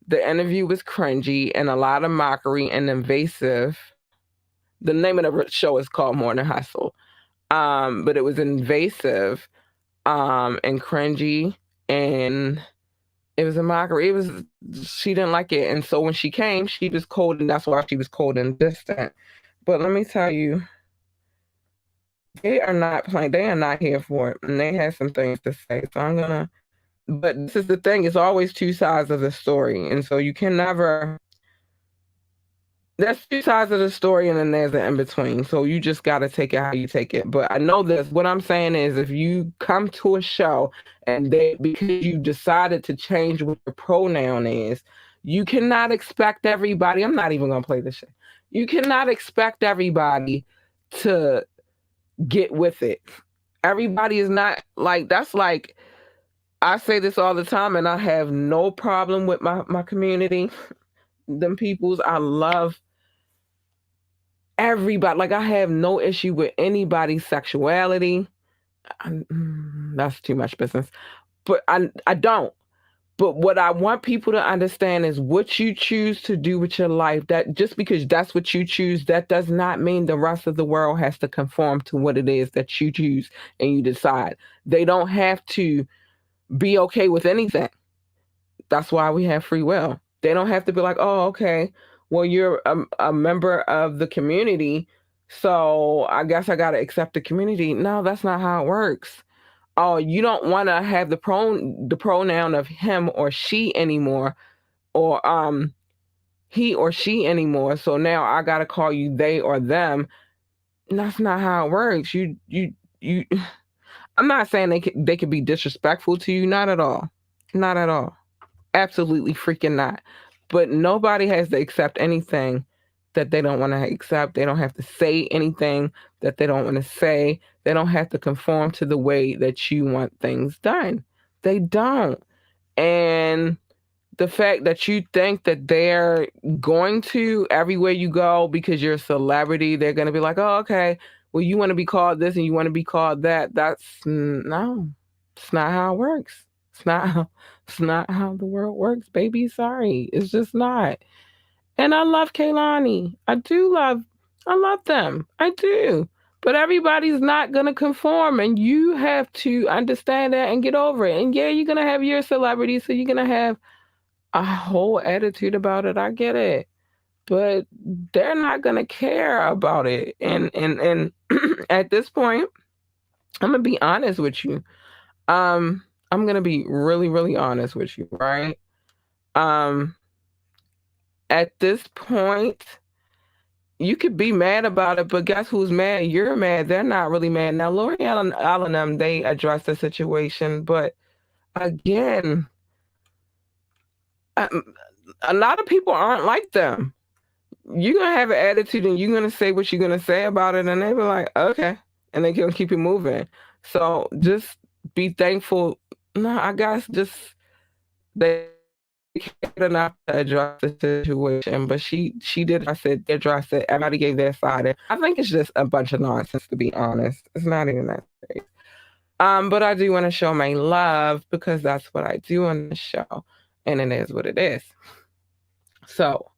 the interview was cringy and a lot of mockery and invasive. The name of the show is called More Than Hustle. But it was invasive and cringy, and it was a mockery. She didn't like it. And so when she came, she was cold, and that's why she was cold and distant. But let me tell you, they are not playing. They are not here for it. And they have some things to say. So but this is the thing, it's always two sides of the story. And so you can never, there's two sides of the story and then there's an in-between. So you just got to take it how you take it. But I know this, what I'm saying is if you come to a show and because you decided to change what your pronoun is, you cannot expect everybody, I'm not even going to play this shit. You cannot expect everybody to get with it. Everybody is not that's like, I say this all the time, and I have no problem with my community, them peoples. I love everybody. Like, I have no issue with anybody's sexuality. That's too much business. But I don't. But what I want people to understand is what you choose to do with your life. That just because that's what you choose, that does not mean the rest of the world has to conform to what it is that you choose and you decide. They don't have to be okay with anything. That's why we have free will. They don't have to be like, oh, okay, well, you're a member of the community, so I guess I got to accept the community. No, that's not how it works. Oh, you don't want to have the pronoun of him or she anymore, or he or she anymore. So now I got to call you they or them. That's not how it works. You I'm not saying they could be disrespectful to you. Not at all. Not at all. Absolutely freaking not. But nobody has to accept anything that they don't want to accept. They don't have to say anything that they don't want to say. They don't have to conform to the way that you want things done. They don't. And the fact that you think that they're going to, everywhere you go, because you're a celebrity, they're going to be like, oh, okay, well, you want to be called this and you want to be called that. No, it's not how it works. It's not how the world works, baby. Sorry. It's just not. And I love Kehlani. I love them. I do. But everybody's not going to conform, and you have to understand that and get over it. And yeah, you're going to have your celebrity, so you're going to have a whole attitude about it. I get it. But they're not going to care about it. And at this point, I'm going to be honest with you. I'm going to be really, really honest with you, right? At this point, you could be mad about it, but guess who's mad? You're mad. They're not really mad. Now, L'Oreal and them, they addressed the situation, but again, a lot of people aren't like them. You're gonna have an attitude and you're gonna say what you're gonna say about it, and they be like, okay, and they gonna keep it moving. So just be thankful. No, I guess just they cared enough to address the situation, but she did. I said they addressed it. Everybody gave their side. And I think it's just a bunch of nonsense, to be honest. It's not even that serious. But I do want to show my love because that's what I do on the show, and it is what it is. So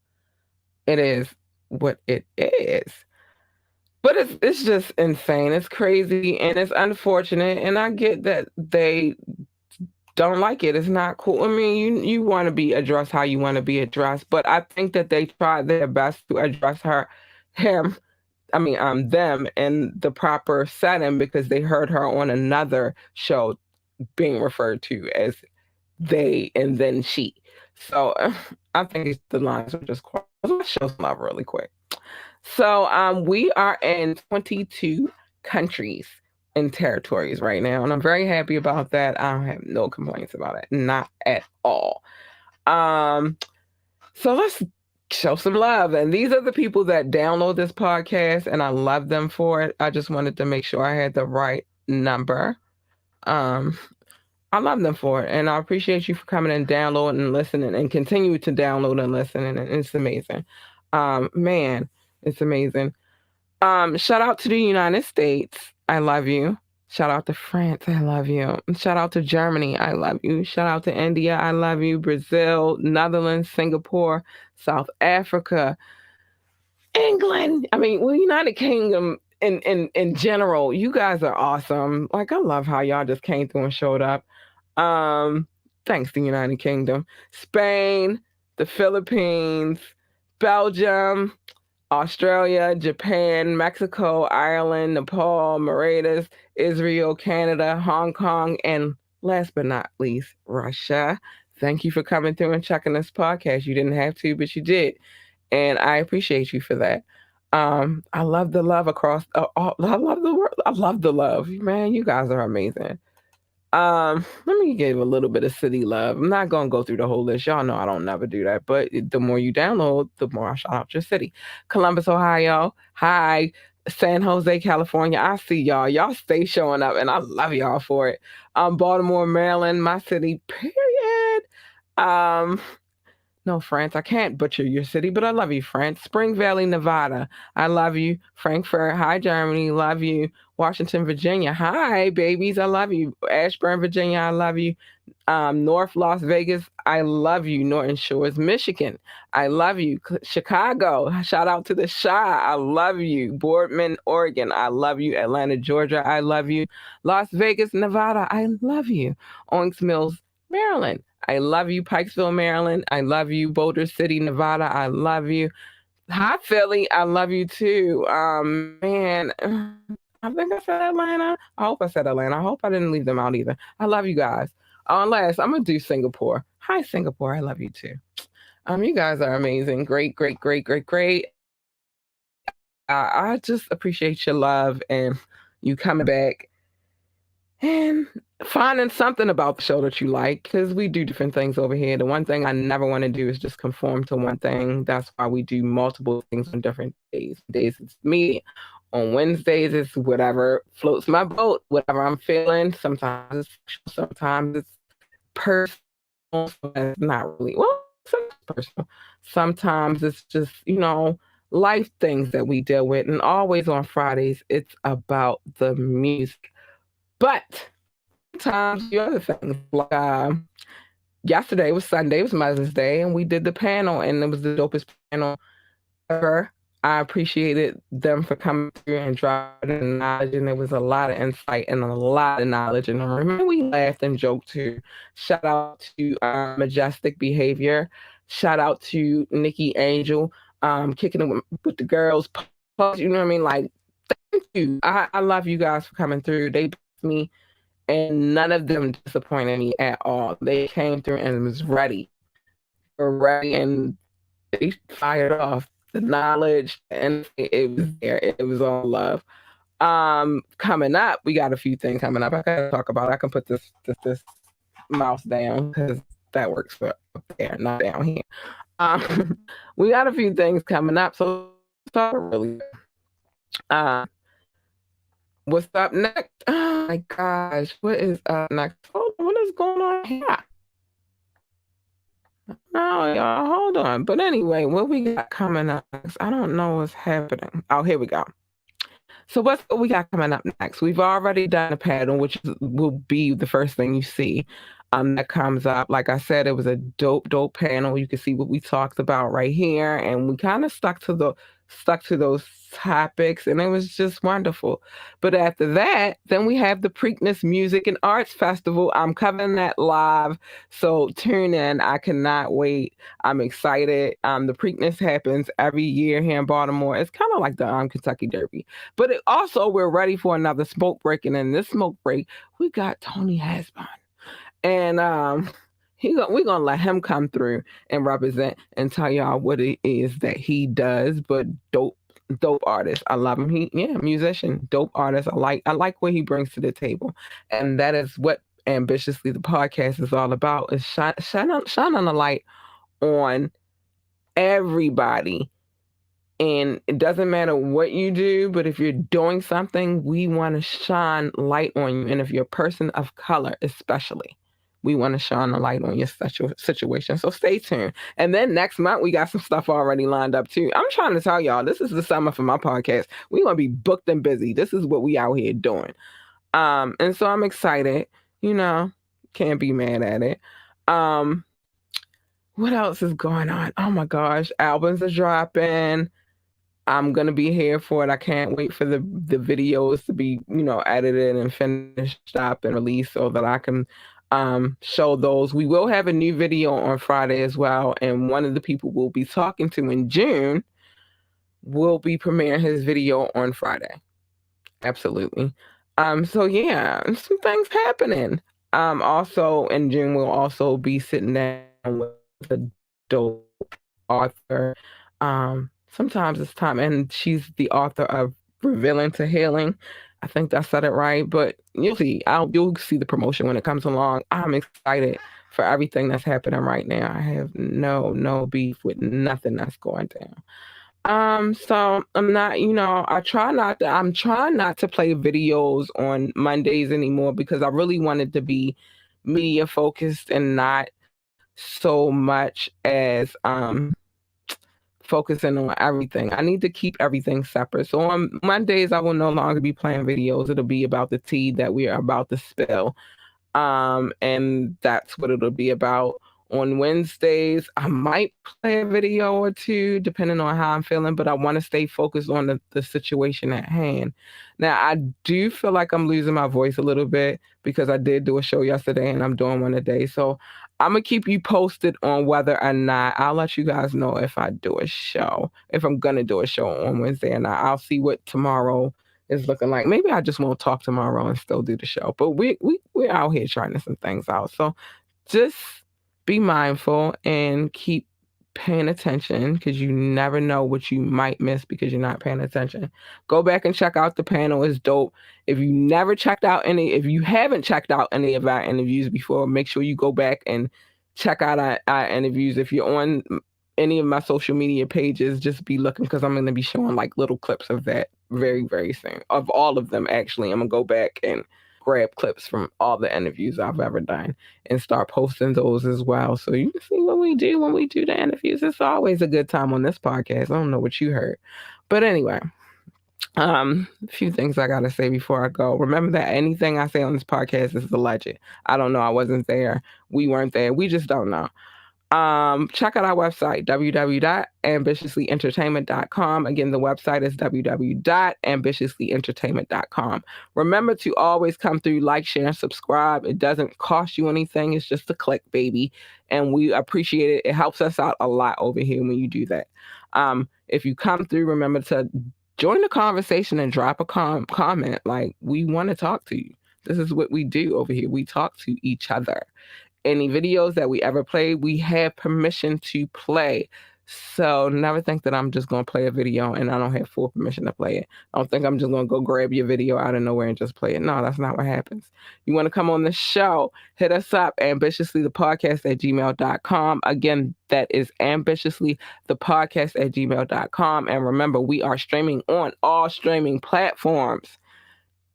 it is what it is. But it's just insane. It's crazy and it's unfortunate. And I get that they don't like it. It's not cool. I mean, you want to be addressed how you want to be addressed, but I think that they tried their best to address them in the proper setting because they heard her on another show being referred to as they and then she. So I think the lines are just quiet. Let's show some love really quick. So we are in 22 countries and territories right now, and I'm very happy about that. I have no complaints about it, not at all. So let's show some love. And these are the people that download this podcast, and I love them for it. I just wanted to make sure I had the right number. I love them for it, and I appreciate you for coming and downloading and listening and continue to download and listen, and it's amazing. Man, it's amazing. Shout out to the United States. I love you. Shout out to France. I love you. Shout out to Germany. I love you. Shout out to India. I love you. Brazil, Netherlands, Singapore, South Africa, England. United Kingdom in general. You guys are awesome. Like, I love how y'all just came through and showed up. Thanks to United Kingdom. Spain, the Philippines, Belgium, Australia, Japan, Mexico, Ireland, Nepal, Mauritius, Israel, Canada, Hong Kong, and last but not least, Russia. Thank you for coming through and checking this podcast. You didn't have to, but you did. And I appreciate you for that. I love the love across. I love the world. I love the love. Man, you guys are amazing. Let me give a little bit of city love. I'm not gonna go through the whole list. Y'all know I don't never do that. But the more you download, the more I shout out your city. Columbus, Ohio. Hi. San Jose, California. I see y'all. Y'all stay showing up, and I love y'all for it. Baltimore, Maryland, my city. Period. No, France. I can't butcher your city, but I love you, France. Spring Valley, Nevada. I love you. Frankfurt. Hi, Germany. Love you. Washington, Virginia. Hi, babies. I love you. Ashburn, Virginia. I love you. North Las Vegas. I love you. Norton Shores, Michigan. I love you. Chicago. Shout out to the Chi. I love you. Boardman, Oregon. I love you. Atlanta, Georgia. I love you. Las Vegas, Nevada. I love you. Owings Mills, Maryland. I love you. Pikesville, Maryland. I love you. Boulder City, Nevada. I love you. Hi, Philly. I love you too. Man, I think I said Atlanta. I hope I said Atlanta. I hope I didn't leave them out either. I love you guys. Last, I'm going to do Singapore. Hi, Singapore. I love you too. You guys are amazing. Great, great, great, great, great. I just appreciate your love and you coming back and finding something about the show that you like, because we do different things over here. The one thing I never want to do is just conform to one thing. That's why we do multiple things on different days. Days it's me. On Wednesdays it's whatever floats my boat, whatever I'm feeling. Sometimes it's sexual, sometimes it's personal. It's not really, well, sometimes personal. Sometimes it's just, life things that we deal with. And always on Fridays, it's about the music. But sometimes the other things, like yesterday was Sunday, it was Mother's Day, and we did the panel, and it was the dopest panel ever. I appreciated them for coming through and dropping knowledge, and there was a lot of insight and a lot of knowledge. And I remember we laughed and joked too. Shout out to Majestic Behavior. Shout out to Nikki Angel, kicking it with the girls. You know what I mean? Like, thank you. I love you guys for coming through. They me, and none of them disappointed me at all. They came through and was ready. Were ready, and they fired off. the knowledge, and it was there. It was all love. Coming up, we got a few things coming up. I gotta talk about. I can put this mouse down because that works for up there, not down here. We got a few things coming up, so start really. What's up next? Oh my gosh, what is up next? Hold on, what is going on here? No, y'all, hold on. But anyway, what we got coming up next? I don't know what's happening. Oh, here we go. So what we got coming up next? We've already done a panel, which will be the first thing you see that comes up. Like I said, it was a dope panel. You can see what we talked about right here, and we kind of stuck to those topics, and it was just wonderful. But after that, then we have the Preakness Music and Arts Festival. I'm covering that live, so tune in. I cannot wait. I'm excited. The Preakness happens every year here in Baltimore. It's kind of like the Kentucky Derby, but we're ready for another smoke break, and in this smoke break, we got Tony Hasbun, and we're gonna let him come through and represent and tell y'all what it is that he does. But dope artist. I love him. Musician, dope artist. I like what he brings to the table, and that is what Ambitiously the podcast is all about. Is shine a light on everybody. And it doesn't matter what you do, but if you're doing something, we want to shine light on you. And if you're a person of color, especially, we want to shine a light on your situation. So stay tuned. And then next month, we got some stuff already lined up too. I'm trying to tell y'all, this is the summer for my podcast. We're going to be booked and busy. This is what we out here doing. And so I'm excited. Can't be mad at it. What else is going on? Oh my gosh. Albums are dropping. I'm going to be here for it. I can't wait for the videos to be, edited and finished up and released so that I can show those. We will have a new video on Friday as well. And one of the people we'll be talking to in June will be premiering his video on Friday. Absolutely. So yeah, some things happening. Also in June, we'll also be sitting down with a dope author. Sometimes it's time, and she's the author of Revealing to Healing. I think I said it right, but you'll see. You'll see the promotion when it comes along. I'm excited for everything that's happening right now. I have no beef with nothing that's going down. So I'm not, I'm trying not to play videos on Mondays anymore because I really wanted to be media focused and not so much as focusing on everything. I need to keep everything separate. So on Mondays, I will no longer be playing videos. It'll be about the tea that we are about to spill. And that's what it'll be about. On Wednesdays, I might play a video or two, depending on how I'm feeling, but I want to stay focused on the situation at hand. Now, I do feel like I'm losing my voice a little bit because I did do a show yesterday and I'm doing one today. So I'm going to keep you posted on whether or not I'll let you guys know if I do a show, if I'm going to do a show on Wednesday or not. I'll see what tomorrow is looking like. Maybe I just won't talk tomorrow and still do the show, but we're out here trying some things out. So just be mindful and keep paying attention because you never know what you might miss because you're not paying attention. Go back and check out the panel. It's dope. If you haven't checked out any of our interviews before, make sure you go back and check out our interviews. If you're on any of my social media pages, just be looking because I'm going to be showing like little clips of that very, very soon. Of all of them, actually. I'm going to go back and grab clips from all the interviews I've ever done and start posting those as well. So you can see what we do when we do the interviews. It's always a good time on this podcast. I don't know what you heard. But anyway, a few things I got to say before I go. Remember that anything I say on this podcast is alleged. I don't know. I wasn't there. We weren't there. We just don't know. Check out our website, www.ambitiouslyentertainment.com. Again, the website is www.ambitiouslyentertainment.com. Remember to always come through, like, share, and subscribe. It doesn't cost you anything. It's just a click, baby. And we appreciate it. It helps us out a lot over here when you do that. If you come through, remember to join the conversation and drop a comment. Like, we want to talk to you. This is what we do over here. We talk to each other. Any videos that we ever play, we have permission to play. So never think that I'm just going to play a video and I don't have full permission to play it. Don't think I'm just going to go grab your video out of nowhere and just play it. No, that's not what happens. You want to come on the show, hit us up, ambitiouslythepodcast@gmail.com. Again, that is ambitiouslythepodcast@gmail.com. And remember, we are streaming on all streaming platforms.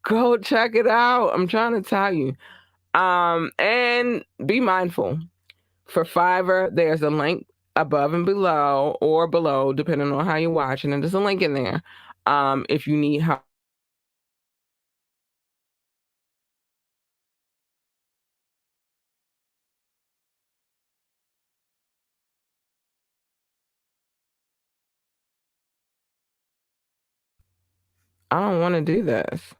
Go check it out. I'm trying to tell you. And be mindful. For Fiverr, there's a link above and below, or below, depending on how you're watching. And there's a link in there. If you need help. I don't want to do this.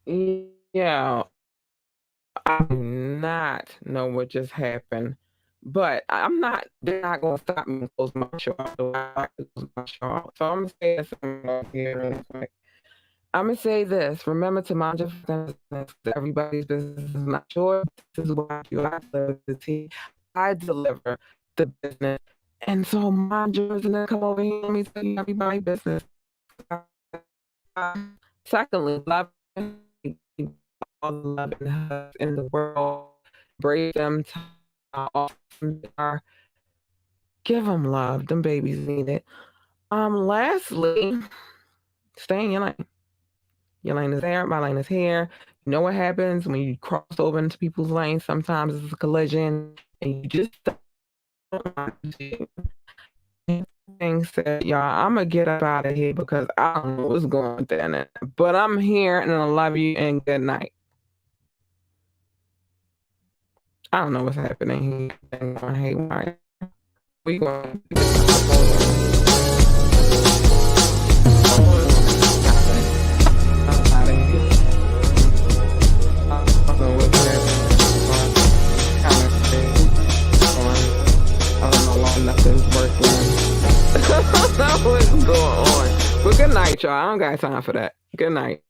Yeah, I do not know what just happened, but they're not going to stop me and close my show out the way I like to close my show out. So I'm going to say this here really quick. I'm going to say this. Remember to mind your business. Everybody's business is not yours. This is what you I deliver the tea. I deliver the business. And so mind yours and then come over here and let me tell you everybody's business. Secondly, love all the love and hugs in the world. Braid them to how awesome they are. Give them love. Them babies need it. Lastly, stay in your lane. Your lane is there. My lane is here. You know what happens when you cross over into people's lanes? Sometimes it's a collision, and you just don't want to. Thing said, y'all, I'm gonna get up out of here because I don't know what's going on there. But I'm here, and I love you, and good night. I don't know what's happening here. Hey, why? We going? Nothing's working. I don't know what's going on. But good night, y'all. I don't got time for that. Good night.